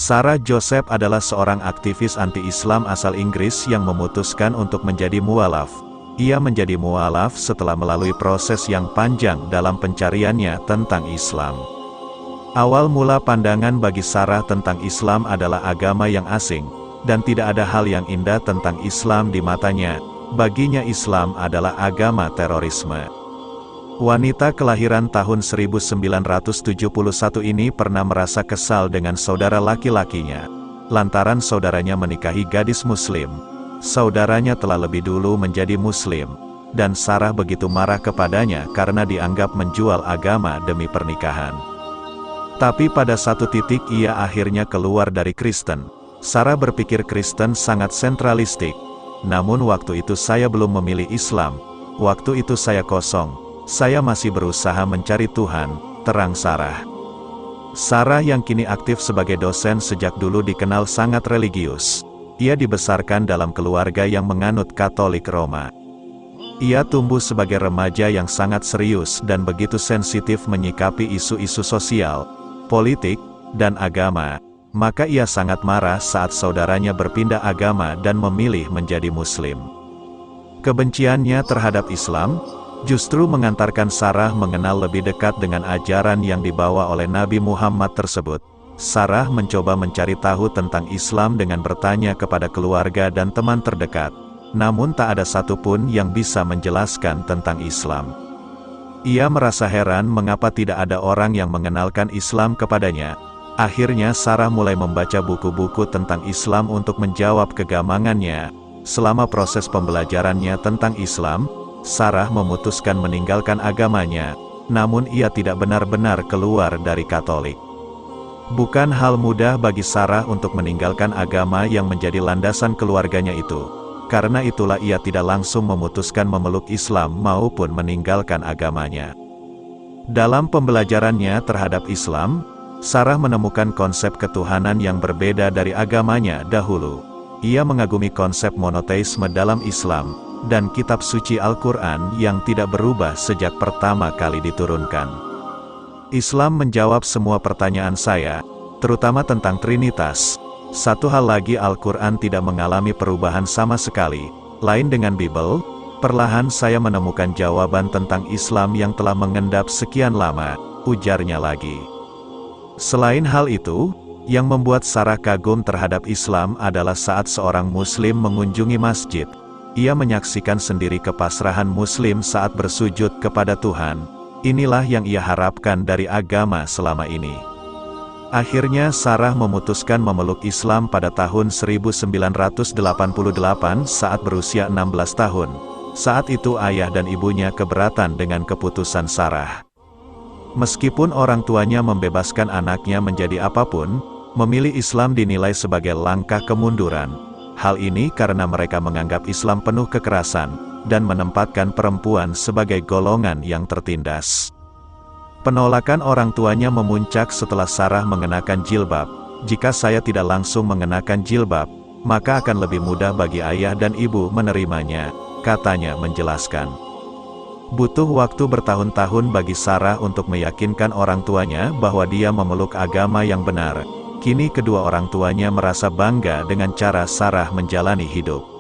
Sarah Joseph adalah seorang aktivis anti-Islam asal Inggris yang memutuskan untuk menjadi mualaf. Ia menjadi mualaf setelah melalui proses yang panjang dalam pencariannya tentang Islam. Awal mula pandangan bagi Sarah tentang Islam adalah agama yang asing, dan tidak ada hal yang indah tentang Islam di matanya. Baginya Islam adalah agama terorisme. Wanita kelahiran tahun 1971 ini pernah merasa kesal dengan saudara laki-lakinya, lantaran saudaranya menikahi gadis Muslim. Saudaranya telah lebih dulu menjadi Muslim, dan Sarah begitu marah kepadanya karena dianggap menjual agama demi pernikahan. Tapi pada satu titik ia akhirnya keluar dari Kristen. Sarah berpikir Kristen sangat sentralistik. Namun waktu itu saya belum memilih Islam. Waktu itu saya kosong. Saya masih berusaha mencari Tuhan, terang Sarah. Sarah yang kini aktif sebagai dosen sejak dulu dikenal sangat religius. Ia dibesarkan dalam keluarga yang menganut Katolik Roma. Ia tumbuh sebagai remaja yang sangat serius dan begitu sensitif menyikapi isu-isu sosial, politik, dan agama. Maka ia sangat marah saat saudaranya berpindah agama dan memilih menjadi Muslim. Kebenciannya terhadap Islam justru mengantarkan Sarah mengenal lebih dekat dengan ajaran yang dibawa oleh Nabi Muhammad tersebut. Sarah mencoba mencari tahu tentang Islam dengan bertanya kepada keluarga dan teman terdekat, namun tak ada satupun yang bisa menjelaskan tentang Islam. Ia merasa heran mengapa tidak ada orang yang mengenalkan Islam kepadanya. Akhirnya Sarah mulai membaca buku-buku tentang Islam untuk menjawab kegamangannya. Selama proses pembelajarannya tentang Islam, Sarah memutuskan meninggalkan agamanya, namun ia tidak benar-benar keluar dari Katolik. Bukan hal mudah bagi Sarah untuk meninggalkan agama yang menjadi landasan keluarganya itu. Karena itulah ia tidak langsung memutuskan memeluk Islam maupun meninggalkan agamanya. Dalam pembelajarannya terhadap Islam, Sarah menemukan konsep ketuhanan yang berbeda dari agamanya dahulu. Ia mengagumi konsep monoteisme dalam Islam, dan kitab suci Al-Quran yang tidak berubah sejak pertama kali diturunkan. Islam menjawab semua pertanyaan saya, terutama tentang Trinitas. Satu hal lagi, Al-Quran tidak mengalami perubahan sama sekali. Lain dengan Bible, perlahan saya menemukan jawaban tentang Islam yang telah mengendap sekian lama, ujarnya lagi. Selain hal itu, yang membuat Sarah kagum terhadap Islam adalah saat seorang Muslim mengunjungi masjid. Ia menyaksikan sendiri kepasrahan Muslim saat bersujud kepada Tuhan. Inilah yang ia harapkan dari agama selama ini. Akhirnya Sarah memutuskan memeluk Islam pada tahun 1988 saat berusia 16 tahun. Saat itu ayah dan ibunya keberatan dengan keputusan Sarah. Meskipun orang tuanya membebaskan anaknya menjadi apapun, memilih Islam dinilai sebagai langkah kemunduran. Hal ini karena mereka menganggap Islam penuh kekerasan, dan menempatkan perempuan sebagai golongan yang tertindas. Penolakan orang tuanya memuncak setelah Sarah mengenakan jilbab. Jika saya tidak langsung mengenakan jilbab, maka akan lebih mudah bagi ayah dan ibu menerimanya, katanya menjelaskan. Butuh waktu bertahun-tahun bagi Sarah untuk meyakinkan orang tuanya bahwa dia memeluk agama yang benar. Kini kedua orang tuanya merasa bangga dengan cara Sarah menjalani hidup.